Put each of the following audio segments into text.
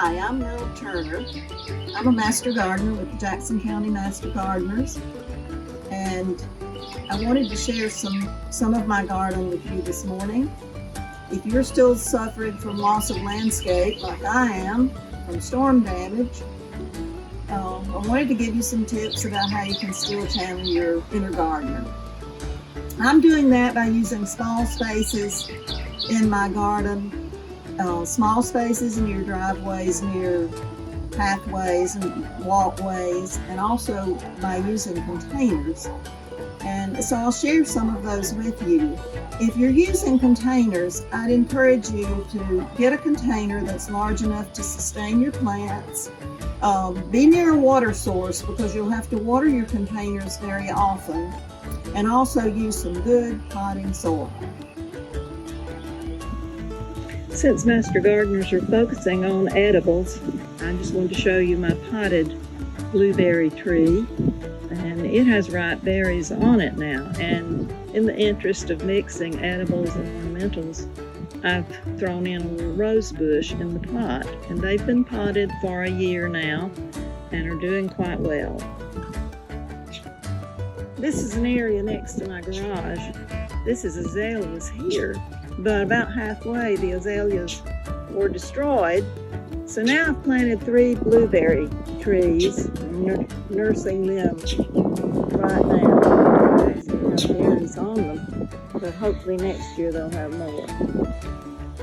Hi, I'm Muriel Turner. I'm a master gardener with the Jackson County Master Gardeners, and I wanted to share some of my garden with you this morning. If you're still suffering from loss of landscape like I am from storm damage, I wanted to give you some tips about how you can still channel your inner gardener. I'm doing that by using small spaces in my garden, small spaces in your driveways, near pathways and walkways, and also by using containers. And so I'll share some of those with you. If you're using containers, I'd encourage you to get a container that's large enough to sustain your plants. Be near a water source because you'll have to water your containers very often, and also use some good potting soil. Since Master Gardeners are focusing on edibles, I just wanted to show you my potted blueberry tree, and it has ripe berries on it now. And in the interest of mixing edibles and ornamentals, I've thrown in a little rose bush in the pot, and they've been potted for a year now and are doing quite well. This is an area next to my garage. This is azaleas here, but about halfway the azaleas were destroyed. So now I've planted 3 blueberry trees, nursing them right now. They still have berries on them, but hopefully next year they'll have more.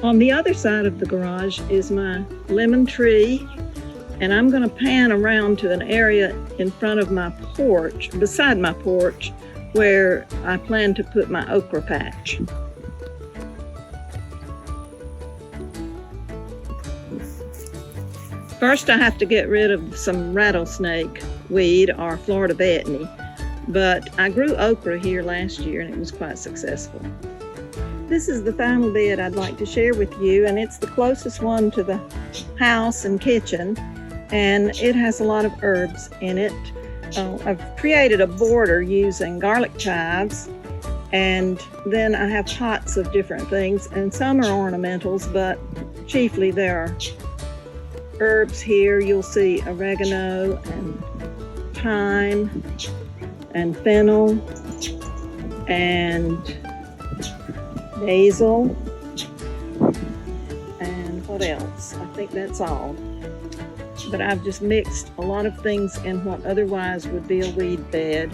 On the other side of the garage is my lemon tree, and I'm going to pan around to an area in front of my porch, beside my porch, where I plan to put my okra patch. First, I have to get rid of some rattlesnake weed or Florida betony, but I grew okra here last year and it was quite successful. This is the final bed I'd like to share with you, and it's the closest one to the house and kitchen, and it has a lot of herbs in it. I've created a border using garlic chives, and then I have pots of different things, and some are ornamentals, but chiefly there are herbs here. You'll see oregano and thyme and fennel and basil, and what else? I think that's all. But I've just mixed a lot of things in what otherwise would be a weed bed,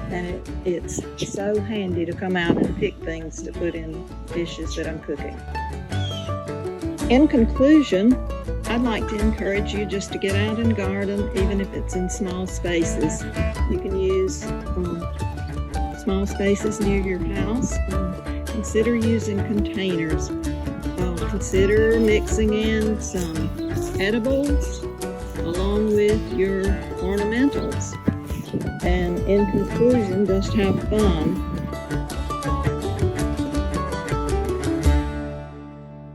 and it's so handy to come out and pick things to put in dishes that I'm cooking. In conclusion, I'd like to encourage you just to get out and garden, even if it's in small spaces. You can use small spaces near your house. Consider using containers. Consider mixing in some edibles along with your ornamentals. And in conclusion, just have fun